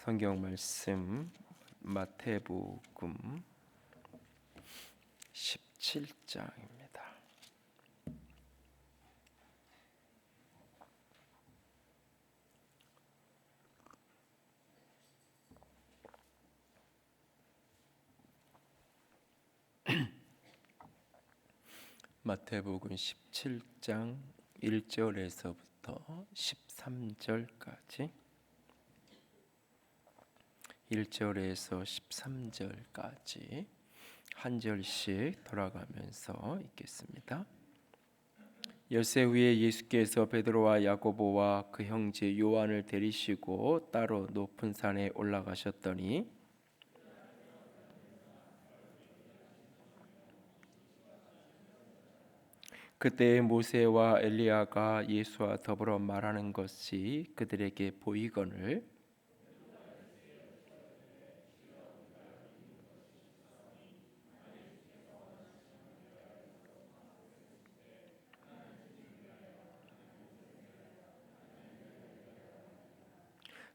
성경 말씀 마태복음 17장입니다. 마태복음 17장 1절에서부터 13절까지 1절에서 13절까지 한 절씩 돌아가면서 읽겠습니다. 엿새 후에 예수께서 베드로와 야고보와 그 형제 요한을 데리시고 따로 높은 산에 올라가셨더니 그때 모세와 엘리야가 예수와 더불어 말하는 것이 그들에게 보이거늘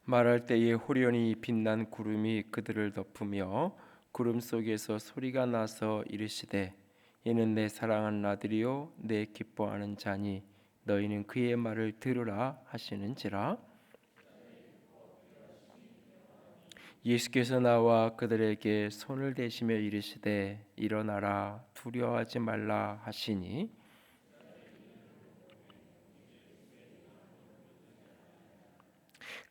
말할 때에 호련히 빛난 구름이 그들을 덮으며 구름 속에서 소리가 나서 이르시되 이는 내 사랑하는 아들이요 내 기뻐하는 자니 너희는 그의 말을 들으라 하시는지라. 예수께서 나와 그들에게 손을 대시며 이르시되 일어나라 두려워하지 말라 하시니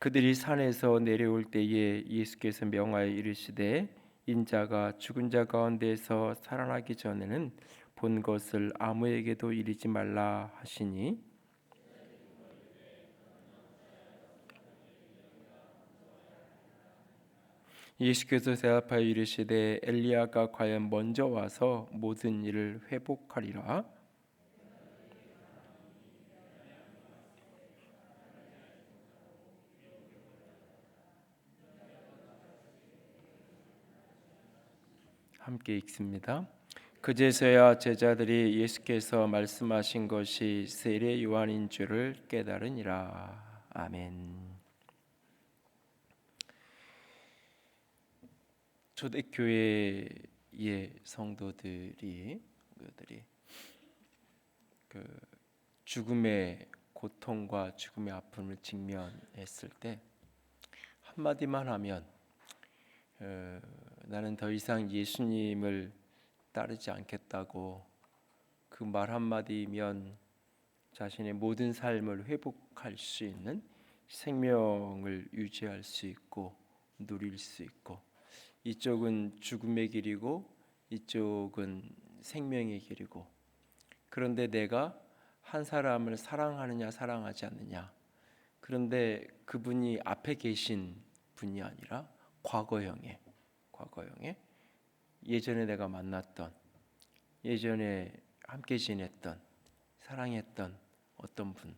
그들이 산에서 내려올 때에 예수께서 명하여 이르시되 인자가 죽은 자 가운데서 살아나기 전에는 본 것을 아무에게도 이르지 말라 하시니 예수께서 대답하여 이르시되 엘리야가 과연 먼저 와서 모든 일을 회복하리라. 함께 읽습니다. 그제서야 제자들이 예수께서 말씀하신 것이 세례 요한인 줄을 깨달으니라. 아멘. 초대교회의 성도들이 그 죽음의 고통과 죽음의 아픔을 직면했을 때 한마디만 하면 나는 더 이상 예수님을 따르지 않겠다고 그 말 한마디면 자신의 모든 삶을 회복할 수 있는 생명을 유지할 수 있고 누릴 수 있고 이쪽은 죽음의 길이고 이쪽은 생명의 길이고 그런데 내가 한 사람을 사랑하느냐 사랑하지 않느냐 그런데 그분이 앞에 계신 분이 아니라 과거형의 예전에 내가 만났던 예전에 함께 지냈던 사랑했던 어떤 분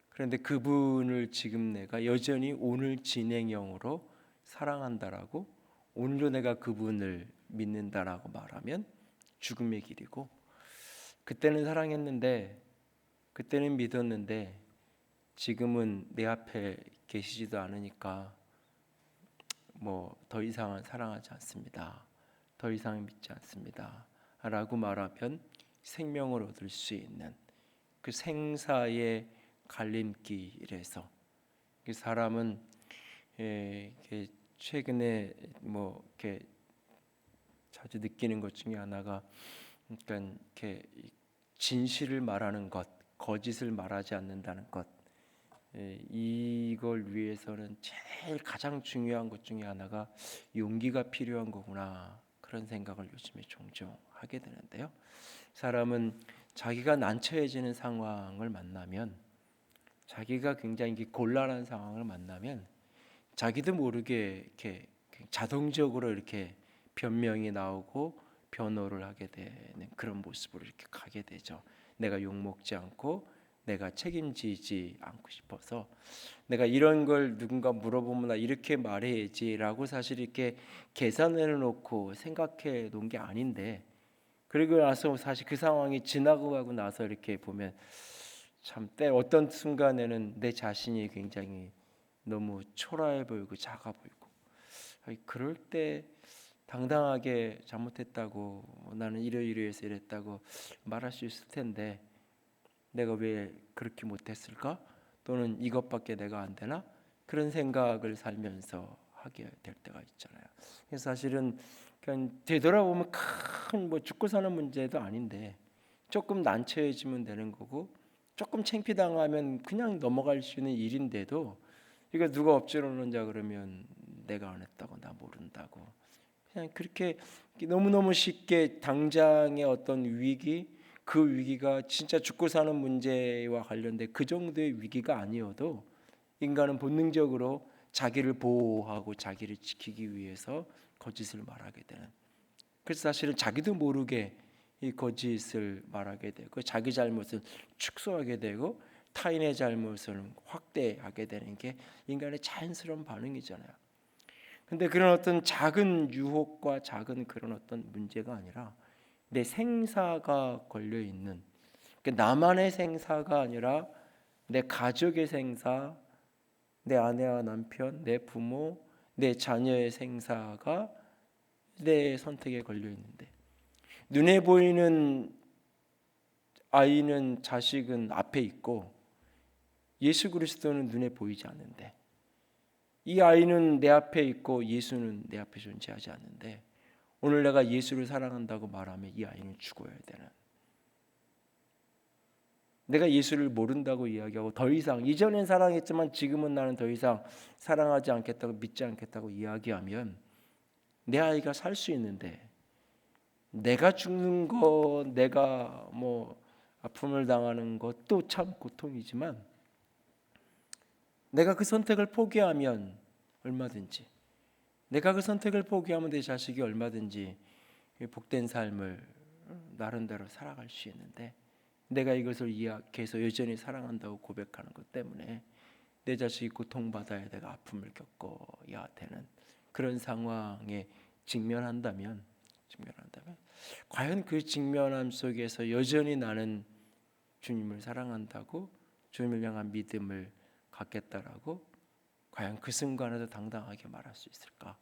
그런데 그분을 지금 내가 여전히 오늘 진행형으로 사랑한다라고 오늘도 내가 그분을 믿는다라고 말하면 죽음의 길이고 그때는 사랑했는데 그때는 믿었는데 지금은 내 앞에 계시지도 않으니까 뭐 더 이상은 사랑하지 않습니다. 더 이상 믿지 않습니다. 라고 말하면 생명을 얻을 수 있는 그 생사의 갈림길에서 그 사람은 최근에 뭐 이렇게 자주 느끼는 것 중에 하나가 그러니까 이렇게 진실을 말하는 것, 거짓을 말하지 않는다는 것. 이걸 위해서는 제일 가장 중요한 것 중에 하나가 용기가 필요한 거구나 그런 생각을 요즘에 종종 하게 되는데요. 사람은 자기가 난처해지는 상황을 만나면 자기가 굉장히 곤란한 상황을 만나면 자기도 모르게 이렇게 자동적으로 이렇게 변명이 나오고 변호를 하게 되는 그런 모습으로 이렇게 가게 되죠. 내가 욕먹지 않고 내가 책임지지 않고 싶어서 내가 이런 걸 누군가 물어보면 나 이렇게 말해야지라고 사실 이렇게 계산해 놓고 생각해 놓은 게 아닌데 그리고 나서 사실 그 상황이 지나고 가고 나서 이렇게 보면 참 때 어떤 순간에는 내 자신이 굉장히 너무 초라해 보이고 작아 보이고, 그럴 때 당당하게 잘못했다고, 나는 이러이러해서 이랬다고 말할 수 있을 텐데 내가 왜 그렇게 못했을까? 또는 이것밖에 내가 안 되나? 그런 생각을 살면서 하게 될 때가 있잖아요. 그래서 사실은 그냥 되돌아보면 큰 뭐 죽고 사는 문제도 아닌데 조금 난처해지면 되는 거고, 조금 창피당하면 그냥 넘어갈 수 있는 일인데도, 이거 누가 엎질러놓자 그러면 내가 안 했다고, 나 모른다고, 그냥 그렇게 너무너무 쉽게 당장의 어떤 위기, 그 위기가 진짜 죽고 사는 문제와 관련된 그 정도의 위기가 아니어도 인간은 본능적으로 자기를 보호하고 자기를 지키기 위해서 거짓을 말하게 되는, 그래서 사실은 자기도 모르게 이 거짓을 말하게 되고 자기 잘못을 축소하게 되고 타인의 잘못을 확대하게 되는 게 인간의 자연스러운 반응이잖아요. 근데 그런 어떤 작은 유혹과 작은 그런 어떤 문제가 아니라 내 생사가 걸려 있는, 그러니까 나만의 생사가 아니라 내 가족의 생사, 내 아내와 남편, 내 부모, 내 자녀의 생사가 내 선택에 걸려 있는데, 눈에 보이는 아이는, 자식은 앞에 있고 예수 그리스도는 눈에 보이지 않는데, 이 아이는 내 앞에 있고 예수는 내 앞에 존재하지 않는데, 오늘 내가 예수를 사랑한다고 말하면 이 아이는 죽어야 되는, 내가 예수를 모른다고 이야기하고 더 이상, 이전엔 사랑했지만 지금은 나는 더 이상 사랑하지 않겠다고, 믿지 않겠다고 이야기하면 내 아이가 살 수 있는데, 내가 죽는 것, 내가 뭐 아픔을 당하는 것도 참 고통이지만 내가 그 선택을 포기하면 얼마든지, 내가 그 선택을 포기하면 내 자식이 얼마든지 복된 삶을 나름대로 살아갈 수 있는데, 내가 이것을 이야기해서 여전히 사랑한다고 고백하는 것 때문에 내 자식이 고통받아야, 내가 아픔을 겪어야 되는 그런 상황에 직면한다면 과연 그 직면함 속에서 여전히 나는 주님을 사랑한다고, 주님을 향한 믿음을 갖겠다라고 과연 그 순간에도 당당하게 말할 수 있을까?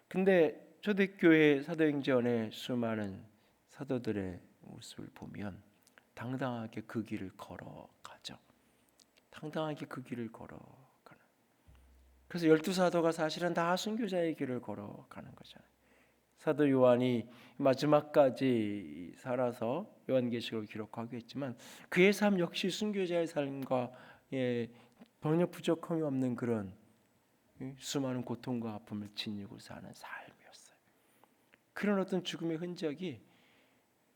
근데 초대교회 사도행전의 수많은 사도들의 모습을 보면 당당하게 그 길을 걸어가죠. 당당하게 그 길을 걸어가는. 그래서 12사도가 사실은 다 순교자의 길을 걸어가는 거잖아요. 사도 요한이 마지막까지 살아서 요한계시록을 기록하고 있지만 그의 삶 역시 순교자의 삶과 전혀 부족함이 없는 그런 수많은 고통과 아픔을 지니고 사는 삶이었어요. 그런 어떤 죽음의 흔적이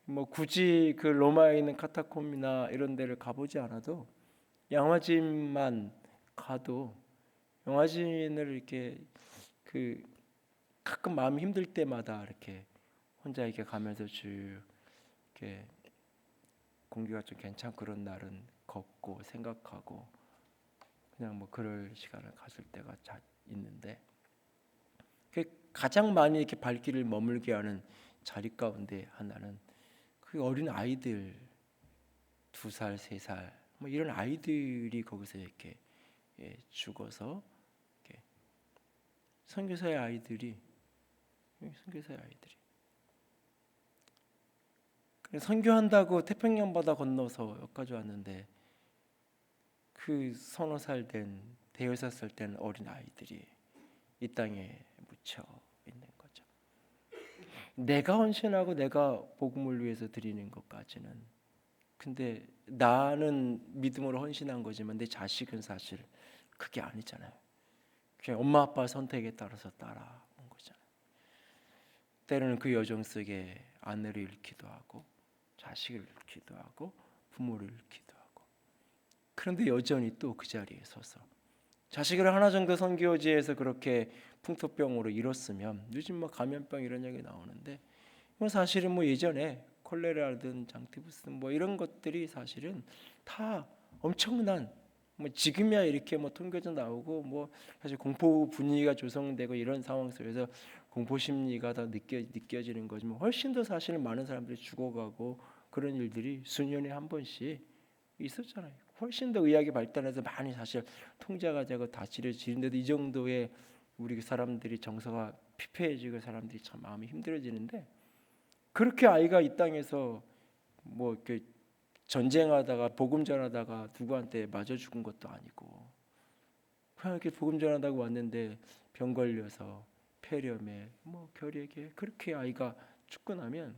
뭐 굳이 그 로마에 있는 카타콤이나 이런 데를 가보지 않아도, 양화진만 가도, 양화진을 이렇게 그 가끔 마음이 힘들 때마다 이렇게 혼자 이렇게 가면서 쭉 이렇게 공기가 좀 괜찮고 그런 날은 걷고 생각하고 그냥 뭐 그럴 시간을 가질 때가 있는데, 가장 많이 이렇게 발길을 머물게 하는 자리 가운데 하나는 그 어린 아이들, 2살, 3살 뭐 이런 아이들이 거기서 이렇게 죽어서, 이렇게 선교사의 아이들이 선교한다고 태평양 바다 건너서 여기까지 왔는데, 그 서너 살 된, 대여섯 살 된 어린 아이들이 이 땅에 묻혀 있는 거죠. 내가 헌신하고 내가 복음을 위해서 드리는 것까지는, 근데 나는 믿음으로 헌신한 거지만 내 자식은 사실 그게 아니잖아요. 그냥 엄마 아빠 선택에 따라서 따라온 거잖아요. 때로는 그 여정 속에 아내를 잃기도 하고 자식을 잃기도 하고 부모를 잃기도 하고, 그런데 여전히 또 그 자리에 서서 자식을 하나 정도 선교지에서 그렇게 풍토병으로 잃었으면, 요즘 뭐 감염병 이런 얘기 나오는데, 뭐 사실은 뭐 예전에 콜레라든 장티푸스 뭐 이런 것들이 사실은 다 엄청난, 뭐 지금이야 이렇게 뭐 통계도 나오고 뭐 사실 공포 분위기가 조성되고 이런 상황 속에서 공포 심리가 더 느껴지는 거지만, 훨씬 더 사실은 많은 사람들이 죽어가고 그런 일들이 수년에 한 번씩 있었잖아요. 훨씬 더 의학이 발달해서 많이 사실 통제가 되고 다 치료지는데도 이 정도의 우리 사람들이 정서가 피폐해지고 사람들이 참 마음이 힘들어지는데, 그렇게 아이가 이 땅에서 뭐 이렇게 전쟁하다가 복음 전하다가 누구한테 맞아 죽은 것도 아니고, 그냥 이렇게 복음 전하다가 왔는데 병 걸려서 폐렴에 뭐 결핵에 그렇게 아이가 죽고 나면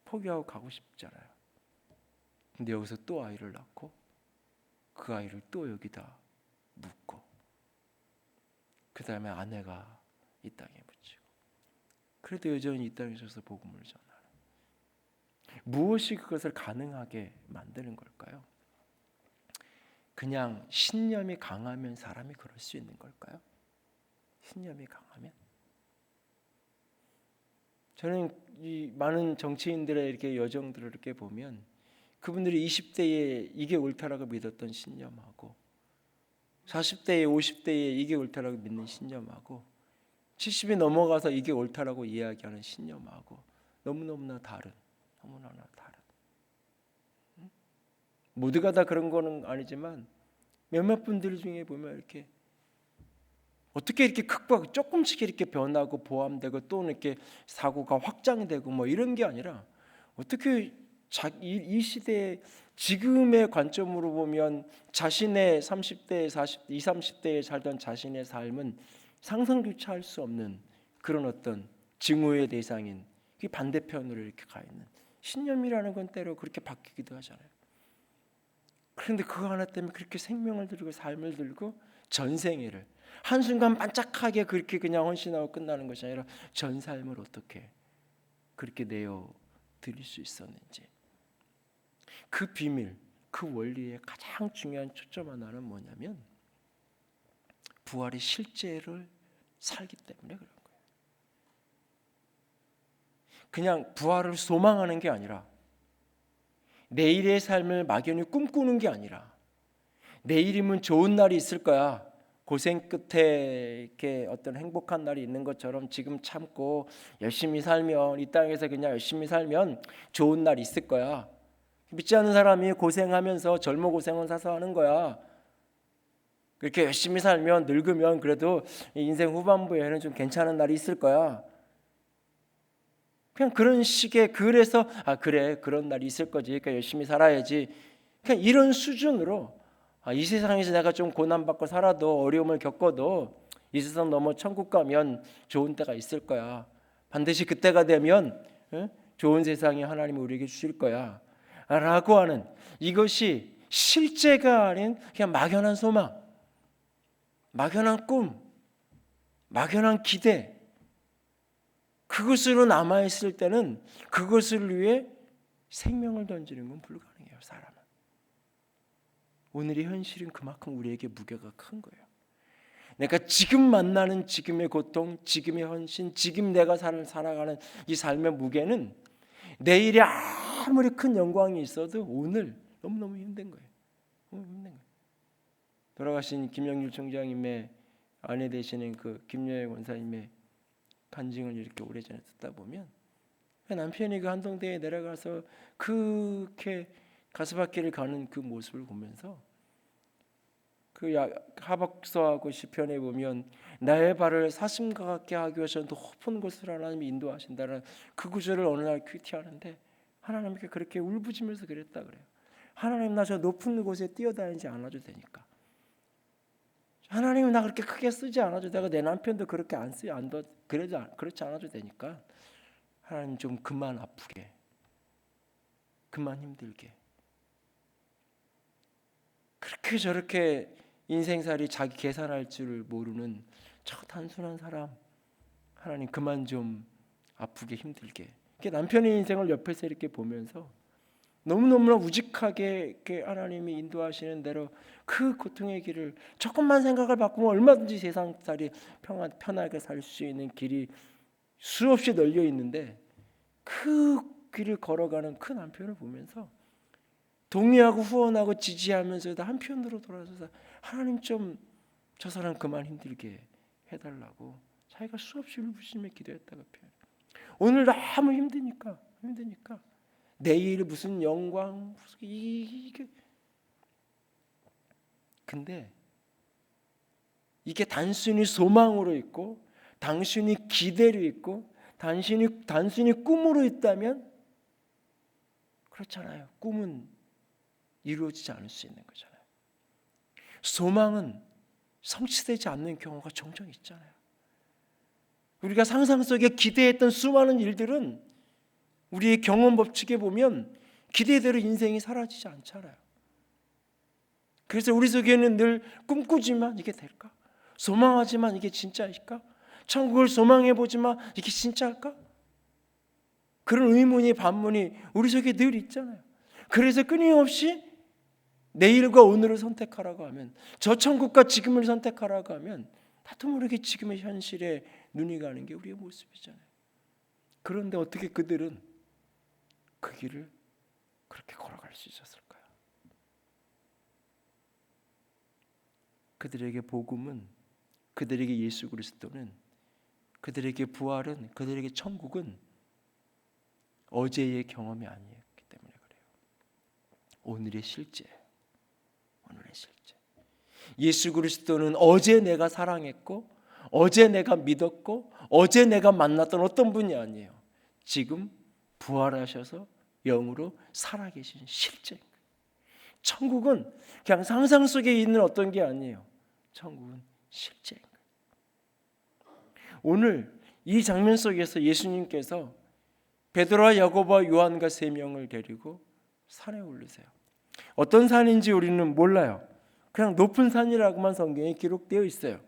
포기하고 가고 싶잖아요. 근데 여기서 또 아이를 낳고 그 아이를 또 여기다 묻고 그 다음에 아내가 이 땅에 묻히고, 그래도 여전히 이 땅에 서서 복음을 전하는, 무엇이 그것을 가능하게 만드는 걸까요? 그냥 신념이 강하면 사람이 그럴 수 있는 걸까요? 신념이 강하면? 저는 이 많은 정치인들의 이렇게 여정들을 이렇게 보면 그분들이 20대에 이게 옳다라고 믿었던 신념하고 40대에 50대에 이게 옳다라고 믿는 신념하고 70이 넘어가서 이게 옳다라고 이야기하는 신념하고 너무너무나 다른, 너무너무나 다른. 모두가 다 그런 거는 아니지만 몇몇 분들 중에 보면 이렇게 어떻게 이렇게 극과 조금씩 이렇게 변하고 보완되고 또는 이렇게 사고가 확장되고 뭐 이런 게 아니라 어떻게 이 시대에 지금의 관점으로 보면 자신의 30대, 40대, 20, 30대에 살던 자신의 삶은 상상조차 할 수 없는 그런 어떤 증오의 대상인 그 반대편으로 이렇게 가 있는 신념이라는 건 때로 그렇게 바뀌기도 하잖아요. 그런데 그거 하나 때문에 그렇게 생명을 들고 삶을 들고 전생애를 한순간 반짝하게 그렇게 그냥 헌신하고 끝나는 것이 아니라 전 삶을 어떻게 그렇게 내어 드릴 수 있었는지, 그 비밀, 그 원리의 가장 중요한 초점 하나는 뭐냐면 부활의 실제를 살기 때문에 그런 거예요. 그냥 부활을 소망하는 게 아니라 내일의 삶을 막연히 꿈꾸는 게 아니라 내일이면 좋은 날이 있을 거야, 고생 끝에 이렇게 어떤 행복한 날이 있는 것처럼 지금 참고 열심히 살면, 이 땅에서 그냥 열심히 살면 좋은 날이 있을 거야. 믿지 않는 사람이 고생하면서 젊어 고생은 사서 하는 거야. 그렇게 열심히 살면 늙으면 그래도 인생 후반부에는 좀 괜찮은 날이 있을 거야. 그냥 그런 식의, 그래서 그래 그런 날이 있을 거지, 그러니까 열심히 살아야지, 그냥 이런 수준으로 이 세상에서 내가 좀 고난받고 살아도 어려움을 겪어도 이 세상 넘어 천국 가면 좋은 때가 있을 거야. 반드시 그때가 되면 좋은 세상이 하나님이 우리에게 주실 거야 라고 하는, 이것이 실제가 아닌 그냥 막연한 소망, 막연한 꿈, 막연한 기대, 그것으로 남아있을 때는 그것을 위해 생명을 던지는 건 불가능해요. 사람은. 오늘의 현실은 그만큼 우리에게 무게가 큰 거예요. 내가 지금 만나는 지금의 고통, 지금의 헌신, 지금 내가 살아가는 이 삶의 무게는 내일에 아무리 큰 영광이 있어도 오늘 너무너무 힘든 거예요. 너무 힘든 거예요. 돌아가신 김영률 총장님의 아내 되시는 그 김여애 원사님의 간증을 이렇게 오래전에 듣다 보면 남편이 그 한동대에 내려가서 그렇게 가스밭길을 가는 그 모습을 보면서 그 하박서하고 시편에 보면 나의 발을 사슴과 같게 하기 위해서 높은 곳으로 하나님이 인도하신다는 그 구절을 어느 날 큐티하는데 하나님께 그렇게 울부짖으면서 그랬다 그래요. 하나님, 나 저 높은 곳에 뛰어다니지 않아도 되니까. 하나님, 나 그렇게 크게 쓰지 않아도 되고 내 남편도 그렇게 안 쓰지 않도 그래도 그렇지 않아도 되니까 하나님 좀 그만 아프게, 그만 힘들게. 그렇게 저렇게 인생살이 자기 계산할 줄 모르는 저 단순한 사람, 하나님 그만 좀 아프게 힘들게. 남편의 인생을 옆에서 이렇게 보면서 너무너무나 우직하게 이렇게 하나님이 인도하시는 대로 그 고통의 길을 조금만 생각을 바꾸면 얼마든지 세상살이 편하게 살 수 있는 길이 수없이 널려 있는데 그 길을 걸어가는 그 남편을 보면서 동의하고 후원하고 지지하면서도 한편으로 돌아서서 하나님 좀 저 사람 그만 힘들게 해달라고 자기가 수없이 울부짖으며 기도했다고 표현. 오늘 너무 힘드니까 내일 무슨 영광, 이게 근데 이게 단순히 소망으로 있고 단순히 기대로 있고 단순히 꿈으로 있다면 그렇잖아요. 꿈은 이루어지지 않을 수 있는 거잖아요. 소망은 성취되지 않는 경우가 종종 있잖아요. 우리가 상상 속에 기대했던 수많은 일들은 우리의 경험 법칙에 보면 기대대로 인생이 사라지지 않잖아요. 그래서 우리 속에는 늘 꿈꾸지만 이게 될까? 소망하지만 이게 진짜일까? 천국을 소망해보지만 이게 진짜일까? 그런 의문이 반문이 우리 속에 늘 있잖아요. 그래서 끊임없이 내일과 오늘을 선택하라고 하면, 저 천국과 지금을 선택하라고 하면 나도 모르게 지금의 현실에 눈이 가는 게 우리의 모습이잖아요. 그런데 어떻게 그들은 그 길을 그렇게 걸어갈 수 있었을까요? 그들에게 복음은, 그들에게 예수 그리스도는, 그들에게 부활은, 그들에게 천국은 어제의 경험이 아니었기 때문에 그래요. 오늘의 실제. 예수 그리스도는 어제 내가 사랑했고 어제 내가 믿었고 어제 내가 만났던 어떤 분이 아니에요. 지금 부활하셔서 영으로 살아계신 실제인 거예요. 천국은 그냥 상상 속에 있는 어떤 게 아니에요. 천국은 실제인 거예요. 오늘 이 장면 속에서 예수님께서 베드로와 야고보와 요한과 3명을 데리고 산에 오르세요. 어떤 산인지 우리는 몰라요. 그냥 높은 산이라고만 성경에 기록되어 있어요.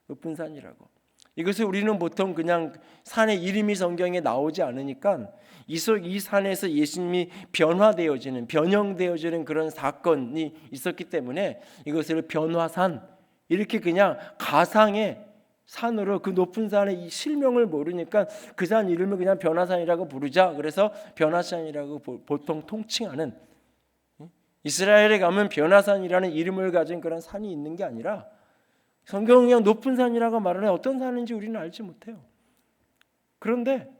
높은 산이라고. 이것을 우리는 보통 그냥 산의 이름이 성경에 나오지 않으니까 이 산에서 예수님이 변형되어지는 그런 사건이 있었기 때문에 이것을 변화산, 이렇게 그냥 가상의 산으로, 그 높은 산의 이 실명을 모르니까 그 산 이름을 그냥 변화산이라고 부르자. 그래서 변화산이라고 보통 통칭하는, 이스라엘에 가면 변화산이라는 이름을 가진 그런 산이 있는 게 아니라 성경은 그냥 높은 산이라고 말을 해요. 어떤 산인지 우리는 알지 못해요. 그런데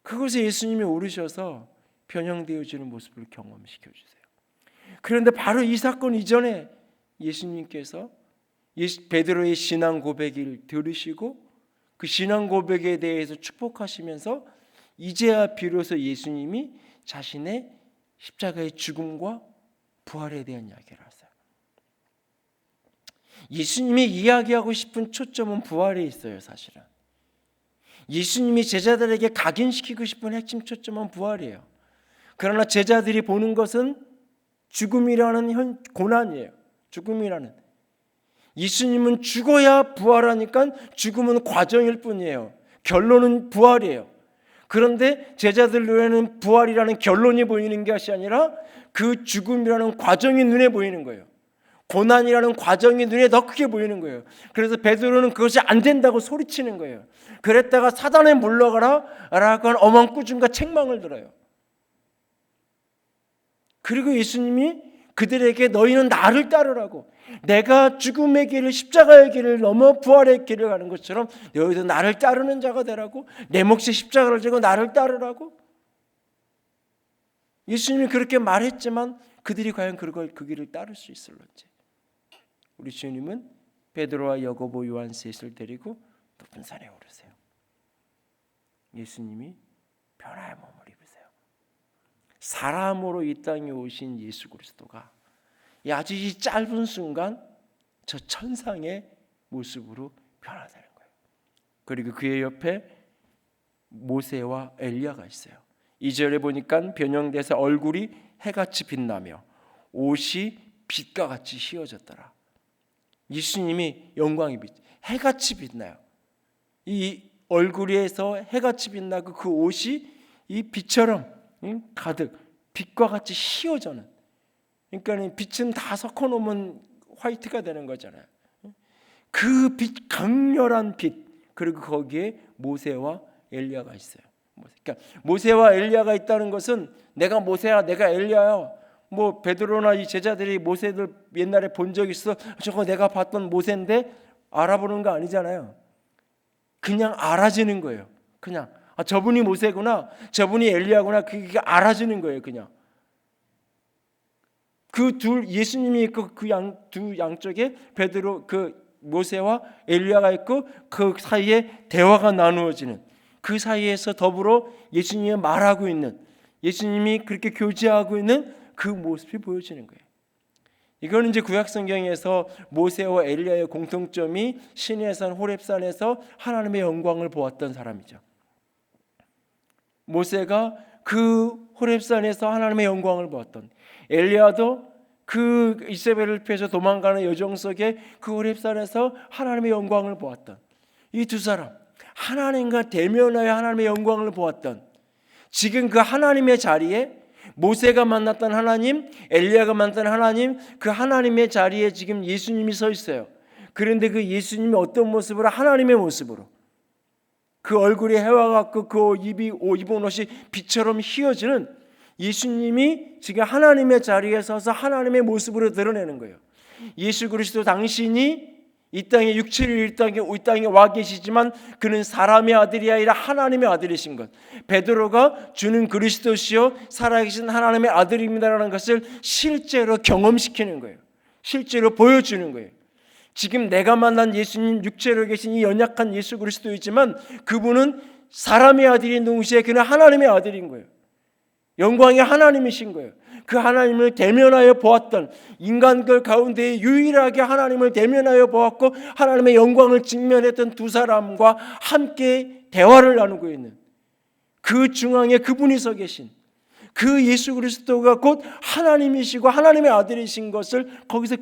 그곳에 예수님이 오르셔서 변형되어지는 모습을 경험시켜 주세요. 그런데 바로 이 사건 이전에 예수님께서 베드로의 신앙 고백을 들으시고 그 신앙 고백에 대해서 축복하시면서 이제야 비로소 예수님이 자신의 십자가의 죽음과 부활에 대한 이야기를 하세요. 예수님이 이야기하고 싶은 초점은 부활에 있어요. 사실은 예수님이 제자들에게 각인시키고 싶은 핵심 초점은 부활이에요. 그러나 제자들이 보는 것은 죽음이라는 고난이에요. 죽음이라는. 예수님은 죽어야 부활하니까 죽음은 과정일 뿐이에요. 결론은 부활이에요. 그런데 제자들 눈에는 부활이라는 결론이 보이는 것이 아니라 그 죽음이라는 과정이 눈에 보이는 거예요. 고난이라는 과정이 눈에 더 크게 보이는 거예요. 그래서 베드로는 그것이 안 된다고 소리치는 거예요. 그랬다가 사단에 물러가라 라고 하는 엄한 꾸중과 책망을 들어요. 그리고 예수님이 그들에게 너희는 나를 따르라고, 내가 죽음의 길을, 십자가의 길을 넘어 부활의 길을 가는 것처럼 너희도 나를 따르는 자가 되라고, 내 몫의 십자가를 지고 나를 따르라고. 예수님이 그렇게 말했지만 그들이 과연 그 길을 따를 수 있을런지. 우리 주님은 베드로와 야고보 요한 셋을 데리고 높은 산에 오르세요. 예수님이 변화의 몸을 입으세요. 사람으로 이 땅에 오신 예수 그리스도가 아주 이 짧은 순간 저 천상의 모습으로 변화되는 거예요. 그리고 그의 옆에 모세와 엘리야가 있어요. 2절에 보니까 변형돼서 얼굴이 해같이 빛나며 옷이 빛과 같이 휘어졌더라. 예수님이 영광이 해같이 빛나요. 이 얼굴에서 해같이 빛나고 그 옷이 이 빛처럼 가득 빛과 같이 휘어져는, 그러니까 빛은 다 섞어놓으면 화이트가 되는 거잖아요. 그 빛, 강렬한 빛, 그리고 거기에 모세와 엘리야가 있어요. 그러니까 모세와 엘리야가 있다는 것은 내가 모세야, 내가 엘리야야. 뭐 베드로나 이 제자들이 모세들 옛날에 본 적 있어? 저거 내가 봤던 모세인데 알아보는 거 아니잖아요. 그냥 알아지는 거예요. 그냥 저분이 모세구나, 저분이 엘리야구나, 그게 알아지는 거예요. 그냥 그 둘 예수님이 있고 그 두 양쪽에 베드로 모세와 엘리야가 있고 그 사이에 대화가 나누어지는 그 사이에서 더불어 예수님이 말하고 있는 예수님이 그렇게 교제하고 있는 그 모습이 보여지는 거예요. 이거는 이제 구약 성경에서 모세와 엘리야의 공통점이 시내산 호렙산에서 하나님의 영광을 보았던 사람이죠. 모세가 그 호렙산에서 하나님의 영광을 보았던, 엘리야도 그 이세벨을 피해서 도망가는 여정 속에 그 호렙산에서 하나님의 영광을 보았던 이 두 사람, 하나님과 대면하여 하나님의 영광을 보았던, 지금 그 하나님의 자리에 모세가 만났던 하나님, 엘리야가 만났던 하나님, 그 하나님의 자리에 지금 예수님이 서 있어요. 그런데 그 예수님이 어떤 모습으로? 하나님의 모습으로. 그 얼굴이 해와 같고 그 입은 옷이 빛처럼 휘어지는 예수님이 지금 하나님의 자리에 서서 하나님의 모습으로 드러내는 거예요. 예수 그리스도 당신이 이 땅에 육체를 이 땅에 와 계시지만 그는 사람의 아들이 아니라 하나님의 아들이신 것, 베드로가 주는 그리스도시요 살아계신 하나님의 아들입니다라는 것을 실제로 경험시키는 거예요. 실제로 보여주는 거예요. 지금 내가 만난 예수님, 육체로 계신 이 연약한 예수 그리스도이지만 그분은 사람의 아들인 동시에 그는 하나님의 아들인 거예요. 영광의 하나님이신 거예요. 그 하나님을 대면하여 보았던, 인간들 가운데 유일하게 하나님을 대면하여 보았고 하나님의 영광을 직면했던 두 사람과 함께 대화를 나누고 있는 그 중앙에 그분이 서 계신 그 예수 그리스도가 곧 하나님이시고 하나님의 아들이신 것을 거기서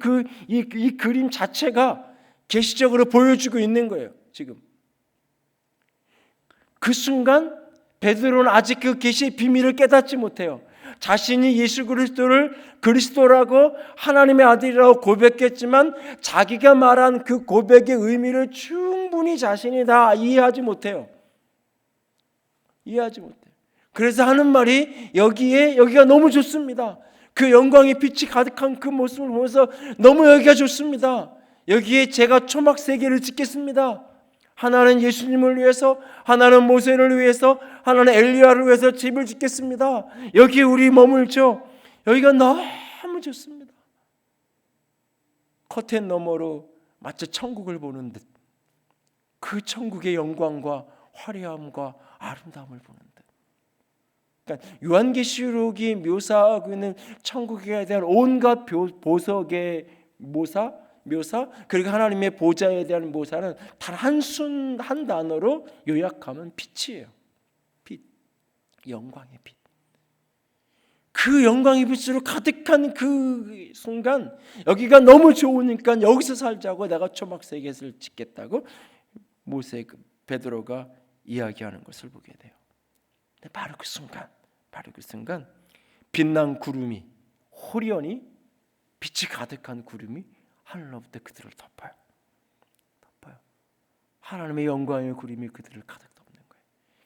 이 그림 자체가 계시적으로 보여주고 있는 거예요. 지금 그 순간 베드로는 아직 그 계시의 비밀을 깨닫지 못해요. 자신이 예수 그리스도를 그리스도라고 하나님의 아들이라고 고백했지만 자기가 말한 그 고백의 의미를 충분히 자신이 다 이해하지 못해요. 이해하지 못해요. 그래서 하는 말이 여기가 너무 좋습니다. 그 영광의 빛이 가득한 그 모습을 보면서 너무 여기가 좋습니다. 여기에 제가 초막 3개를 짓겠습니다. 하나는 예수님을 위해서, 하나는 모세를 위해서, 하나는 엘리야를 위해서 집을 짓겠습니다. 여기에 우리 머물죠. 여기가 너무 좋습니다. 커튼 너머로 마치 천국을 보는 듯, 그 천국의 영광과 화려함과 아름다움을 보는 듯. 그러니까 요한계시록이 묘사하고 있는 천국에 대한 온갖 보석의 묘사, 그리고 하나님의 보좌에 대한 묘사는 단 한 단어로 요약하면 빛이에요. 빛, 영광의 빛. 그 영광의 빛으로 가득한 그 순간 여기가 너무 좋으니까 여기서 살자고 내가 초막 3개를 짓겠다고 베드로가 이야기하는 것을 보게 돼요. 바로 그 순간 빛난 구름이, 호련히 빛이 가득한 구름이 하늘로부터 그들을 덮어요. 하나님의 영광의 구름이 그들을 가득 덮는 거예요.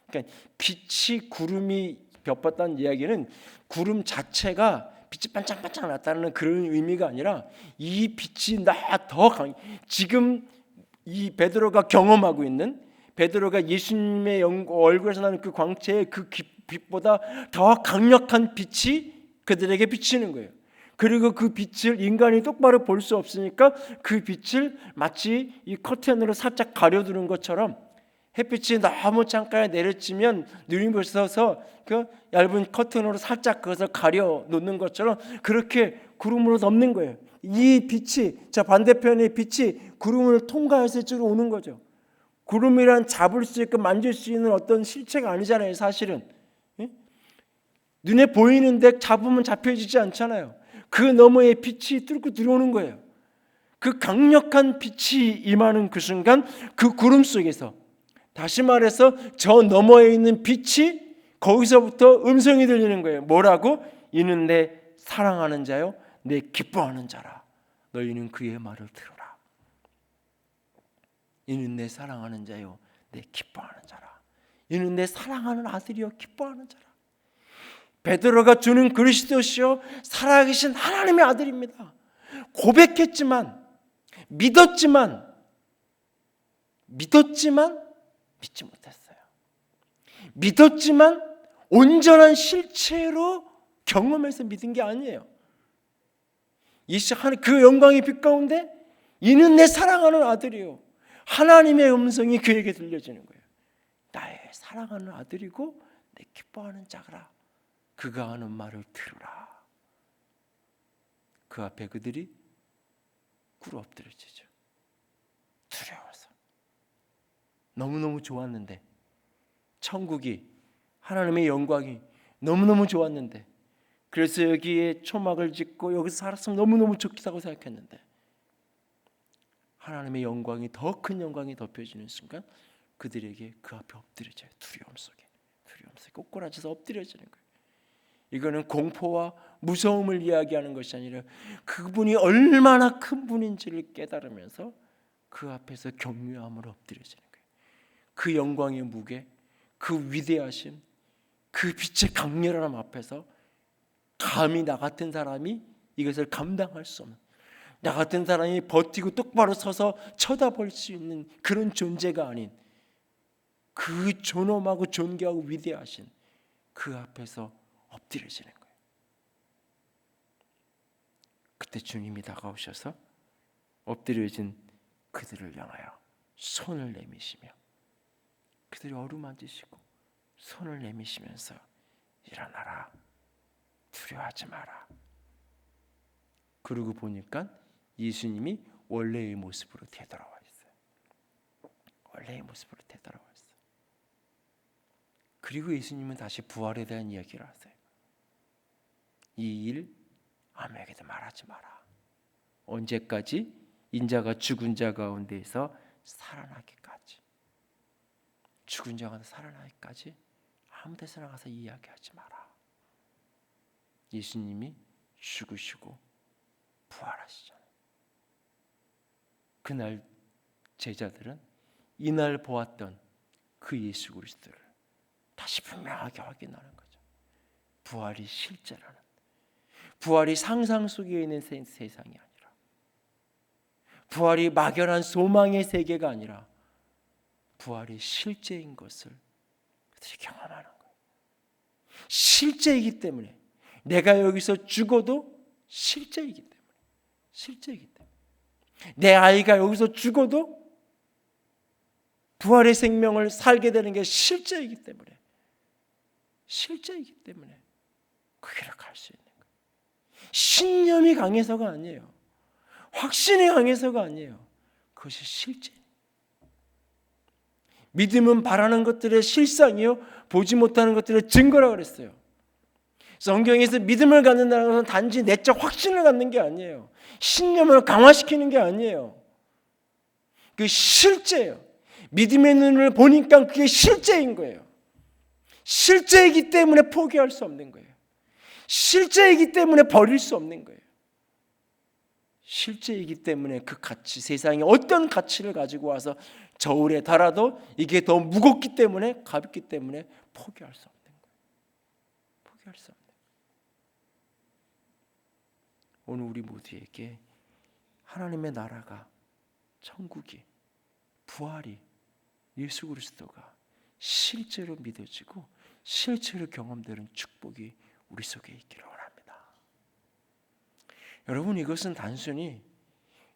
그러니까 빛이 구름이 덮었다는 이야기는 구름 자체가 빛이 반짝반짝 났다는 그런 의미가 아니라 이 빛이 지금 이 베드로가 경험하고 있는, 베드로가 예수님의 얼굴에서 나는 그 광채의 그 빛보다 더 강력한 빛이 그들에게 비치는 거예요. 그리고 그 빛을 인간이 똑바로 볼 수 없으니까 그 빛을 마치 이 커튼으로 살짝 가려두는 것처럼, 햇빛이 너무 창가에 내려치면 눈이 부셔서 그 얇은 커튼으로 살짝 그것을 가려 놓는 것처럼 그렇게 구름으로 덮는 거예요. 이 빛이, 저 반대편의 빛이 구름을 통과해서 이쪽으로 오는 거죠. 구름이란 잡을 수 있고 만질 수 있는 어떤 실체가 아니잖아요. 사실은 눈에 보이는데 잡으면 잡혀지지 않잖아요. 그 너머에 빛이 뚫고 들어오는 거예요. 그 강력한 빛이 임하는 그 순간 그 구름 속에서, 다시 말해서 저 너머에 있는 빛이, 거기서부터 음성이 들리는 거예요. 뭐라고? 이는 내 사랑하는 자요 내 기뻐하는 자라. 너희는 그의 말을 들어라. 이는 내 사랑하는 자요 내 기뻐하는 자라. 이는 내 사랑하는 아들이요 기뻐하는 자라. 베드로가 주는 그리스도시요 살아계신 하나님의 아들입니다. 고백했지만, 믿었지만 믿지 못했어요. 믿었지만 온전한 실체로 경험해서 믿은 게 아니에요. 그 영광의 빛 가운데 이는 내 사랑하는 아들이요. 하나님의 음성이 그에게 들려지는 거예요. 나의 사랑하는 아들이고 내 기뻐하는 자라. 그가 하는 말을 들으라. 그 앞에 그들이 꿇어 엎드려지죠. 두려워서. 너무너무 좋았는데, 천국이, 하나님의 영광이 너무너무 좋았는데, 그래서 여기에 초막을 짓고 여기서 살았으면 너무너무 좋겠다고 생각했는데, 하나님의 영광이, 더 큰 영광이 덮여지는 순간 그들에게 그 앞에 엎드려져요. 두려움 속에 꼬꾸라져서 엎드려지는 거예요. 이거는 공포와 무서움을 이야기하는 것이 아니라 그분이 얼마나 큰 분인지를 깨달으면서 그 앞에서 경외함으로 엎드려지는 거예요. 그 영광의 무게, 그 위대하심, 그 빛의 강렬함 앞에서 감히 나 같은 사람이 이것을 감당할 수 없는, 나 같은 사람이 버티고 똑바로 서서 쳐다볼 수 있는 그런 존재가 아닌 그 존엄하고 존귀하고 위대하신 그 앞에서 엎드려지는 거예요. 그때 주님이 다가오셔서 엎드려진 그들을 향하여 손을 내미시며, 그들이 어루만지시고 손을 내미시면서 일어나라, 두려워하지 마라. 그러고 보니까 예수님이 원래의 모습으로 되돌아와 있어요. 원래의 모습으로 되돌아와 있어요. 그리고 예수님은 다시 부활에 대한 이야기를 하세요. 이 일 아무에게도 말하지 마라. 언제까지? 인자가 죽은 자 가운데에서 살아나기까지. 죽은 자가 살아나기까지 아무 데서나 가서 이야기하지 마라. 예수님이 죽으시고 부활하시잖아요. 그날 제자들은 이날 보았던 그 예수 그리스도를 다시 분명하게 확인하는 거죠. 부활이 실제라는, 부활이 상상 속에 있는 세상이 아니라, 부활이 막연한 소망의 세계가 아니라 부활이 실제인 것을 그들이 경험하는 거예요. 실제이기 때문에, 내가 여기서 죽어도 실제이기 때문에, 내 아이가 여기서 죽어도 부활의 생명을 살게 되는 게 실제이기 때문에 그 길을 갈 수 있는 거예요. 신념이 강해서가 아니에요. 확신이 강해서가 아니에요. 그것이 실제. 믿음은 바라는 것들의 실상이요, 보지 못하는 것들의 증거라고 그랬어요. 성경에서 믿음을 갖는다는 것은 단지 내적 확신을 갖는 게 아니에요. 신념을 강화시키는 게 아니에요. 그 실제예요. 믿음의 눈을 보니까 그게 실제인 거예요. 실제이기 때문에 포기할 수 없는 거예요. 실제이기 때문에 버릴 수 없는 거예요. 실제이기 때문에 그 가치, 세상에 어떤 가치를 가지고 와서 저울에 달아도 이게 더 무겁기 때문에, 가볍기 때문에 포기할 수 없는 거예요. 포기할 수 없는 거예요. 오늘 우리 모두에게 하나님의 나라가, 천국이, 부활이, 예수 그리스도가 실제로 믿어지고 실제로 경험되는 축복이 우리 속에 있기를 원합니다. 여러분, 이것은 단순히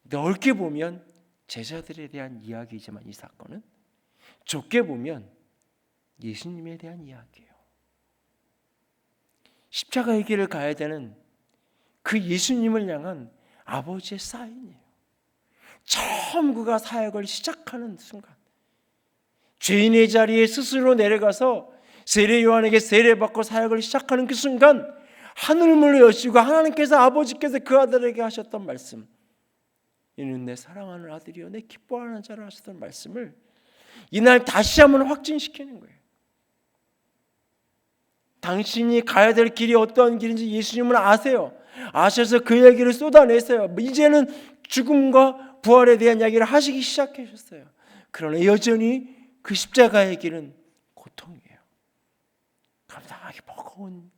넓게 보면 제자들에 대한 이야기이지만, 이 사건은 좁게 보면 예수님에 대한 이야기예요. 십자가의 길을 가야 되는 그 예수님을 향한 아버지의 사인이에요. 처음 그가 사역을 시작하는 순간, 죄인의 자리에 스스로 내려가서 세례 요한에게 세례받고 사역을 시작하는 그 순간, 하늘문을 여시고 하나님께서, 아버지께서 그 아들에게 하셨던 말씀, 이는 내 사랑하는 아들이요 내 기뻐하는 자라 하셨던 말씀을 이날 다시 한번 확증시키는 거예요. 당신이 가야 될 길이 어떤 길인지 예수님은 아세요. 아셔서 그 얘기를 쏟아내세요. 이제는 죽음과 부활에 대한 이야기를 하시기 시작하셨어요. 그러나 여전히 그 십자가의 길은 고통이에요. 감당하기 버거운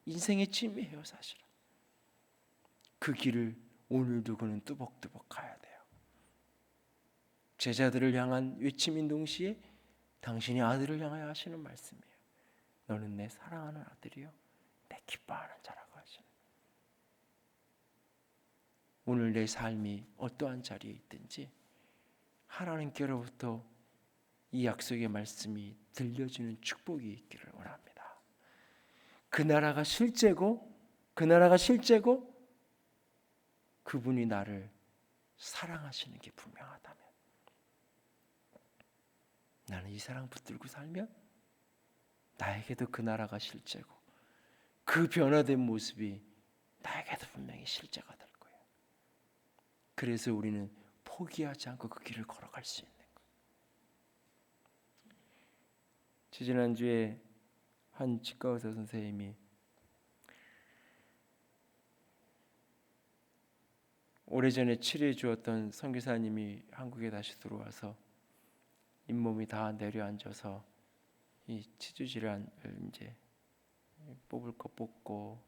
인생의 짐이에요, 사실은. 그 길을 오늘도 그는 뚜벅뚜벅 가야 돼요. 제자들을 향한 외침인 동시에 당신이 아들을 향하여 하시는 말씀이에요. 너는 내 사랑하는 아들이요 내 기뻐하는 자라고 하시는. 오늘 내 삶이 어떠한 자리에 있든지 하나님께로부터 이 약속의 말씀이 들려주는 축복이 있기를 원합니다. 그 나라가 실제고 그분이 나를 사랑하시는 게 분명하다면, 나는 이 사랑 붙들고 살면 나에게도 그 나라가 실제고 그 변화된 모습이 나에게도 분명히 실제가 될 거예요. 그래서 우리는 포기하지 않고 그 길을 걸어갈 수 있는 거예요. 지난주에 한 치과의사 선생님이 오래전에 치료해 주었던 선교사님이 한국에 다시 들어와서 잇몸이 다 내려앉아서 이 치주 질환을 이제 뽑을 거 뽑고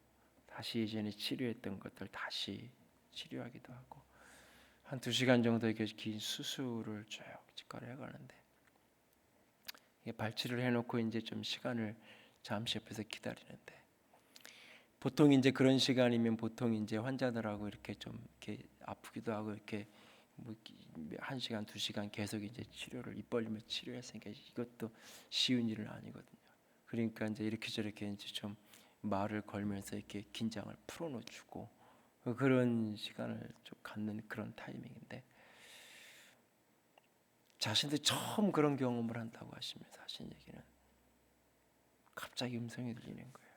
다시 예전에 치료했던 것들 다시 치료하기도 하고 한 2시간 정도의 긴 수술을 쭉 치과를 해가는데, 발치를 해놓고 이제 좀 시간을 잠시 옆에서 기다리는데, 보통 이제 그런 시간이면 보통 이제 환자들하고 이렇게 좀 이렇게 아프기도 하고 이렇게 뭐 1시간 2시간 계속 이제 치료를 입 벌리며 치료했으니까 이것도 쉬운 일은 아니거든요. 그러니까 이제 이렇게 저렇게 이제 좀 말을 걸면서 이렇게 긴장을 풀어놓주고 그런 시간을 좀 갖는 그런 타이밍인데, 자신도 처음 그런 경험을 한다고 하시면서 하신 얘기는 갑자기 음성이 들리는 거예요.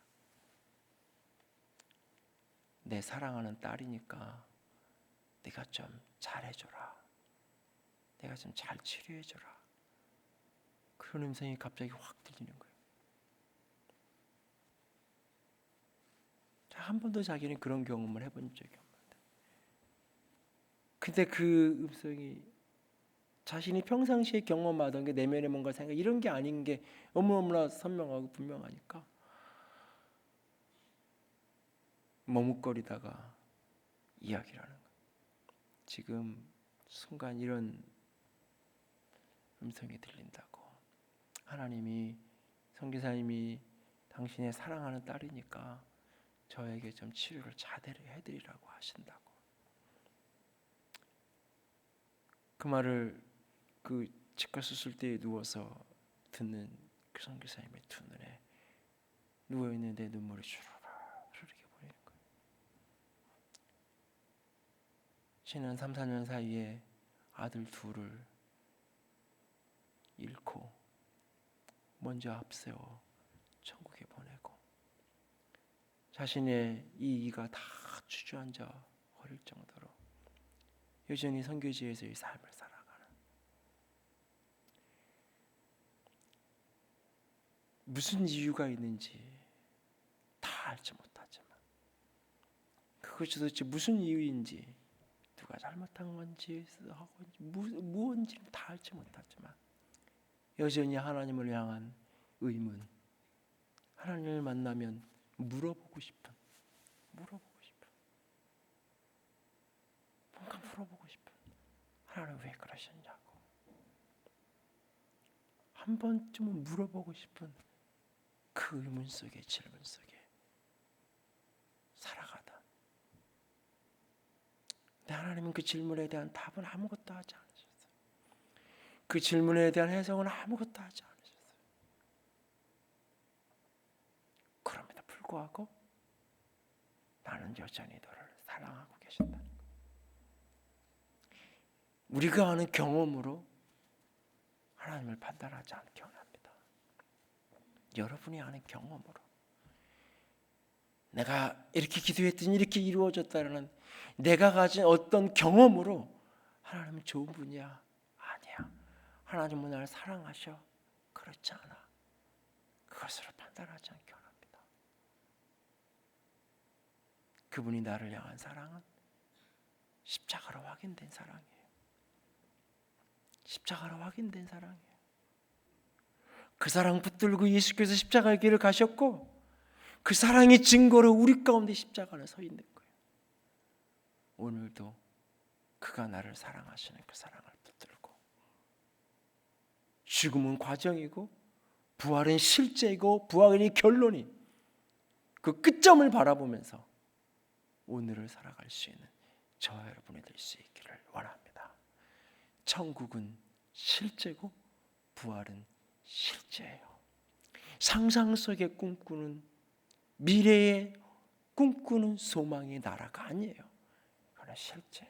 내 사랑하는 딸이니까 네가 좀 잘해줘라. 내가 좀 잘 치료해줘라. 그런 음성이 갑자기 확 들리는 거예요. 한 번도 자기는 그런 경험을 해본 적이 없는데, 근데 그 음성이 자신이 평상시에 경험하던 게 내면에 뭔가 생각 이런 게 아닌 게 너무너무나 선명하고 분명하니까 머뭇거리다가 이야기를 하는 거예요. 지금 순간 이런 음성이 들린다고. 하나님이, 선교사님이 당신의 사랑하는 딸이니까 저에게 좀 치료를 제대로 해드리라고 하신다고. 그 말을 그 치과 수술대에 누워서 듣는 그 선교사님의 두 눈에 누워있는데 눈물이 주르륵 흐르게 보이는 거예요. 지난 3-4년 사이에 아들 둘을 잃고 먼저 앞세워 천국에 보내고 자신의 이가 다 주저앉아 버릴 정도로 여전히 선교지에서의 삶을 살아가는, 무슨 이유가 있는지 다 알지 못하지만 그것이 도대체 무슨 이유인지, 누가 잘못한 건지 무언지는 다 알지 못하지만 여전히 하나님을 향한 의문, 하나님을 만나면 물어보고 싶은 뭔가 물어보고 싶은, 하나님 왜 그러셨냐고 한 번쯤은 물어보고 싶은 그 의문 속에, 질문 속에 살아가다 근데 하나님은 그 질문에 대한 답은 아무것도 하지 않으셨어요. 그 질문에 대한 해석은 아무것도 하지 않으셨어요. 그럼에도 불구하고 나는 여전히 너를 사랑하고 계신다는 거예요. 우리가 아는 경험으로 하나님을 판단하지 않기 원합니다. 여러분이 아는 경험으로, 내가 이렇게 기도했더니 이렇게 이루어졌다는 내가 가진 어떤 경험으로 하나님은 좋은 분이야? 아니야. 하나님은 나를 사랑하셔? 그렇지 않아. 그것으로 판단하지 않기 원합니다. 그분이 나를 향한 사랑은 십자가로 확인된 사랑이에요. 십자가로 확인된 사랑이에요. 그 사랑 붙들고 예수께서 십자가의 길을 가셨고 그 사랑의 증거로 우리 가운데 십자가는 서 있는 거예요. 오늘도 그가 나를 사랑하시는 그 사랑을 붙들고, 죽음은 과정이고 부활은 실제이고 부활의 결론이 그 끝점을 바라보면서 오늘을 살아갈 수 있는 저와 여러분이 될 수 있기를 원합니다. 천국은 실제고 부활은 실제예요. 상상 속에 꿈꾸는 미래에 꿈꾸는 소망의 나라가 아니에요. 그러나 실제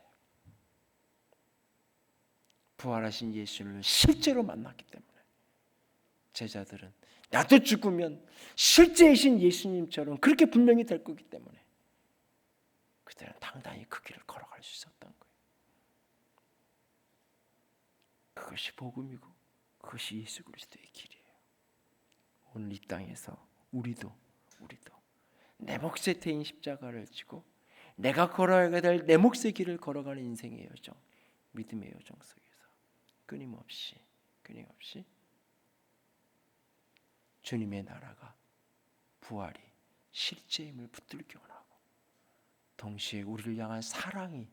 부활하신 예수를 실제로 만났기 때문에 제자들은 나도 죽으면 실제이신 예수님처럼 그렇게 분명히 될 거기 때문에 그들은 당당히 그 길을 걸어갈 수 있었던 거예요. 그것이 복음이고 그것이 예수 그리스도의 길이에요. 오늘 이 땅에서 우리도 내 몫에 태인 십자가를 지고 내가 걸어야 될 내 몫의 길을 걸어가는 인생의 여정, 믿음의 여정 속에서 끊임없이 주님의 나라가 부활이 실제임을 붙들기 원하고 동시에 우리를 향한 사랑이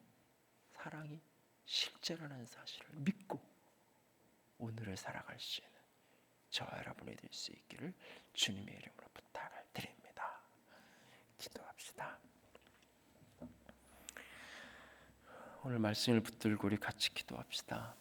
실제라는 사실을 믿고 오늘을 살아갈 수 있는 저와 여러분이 될 수 있기를 주님의 이름으로 부탁을 드립니다. 기도합시다. 오늘 말씀을 붙들고 우리 같이 기도합시다.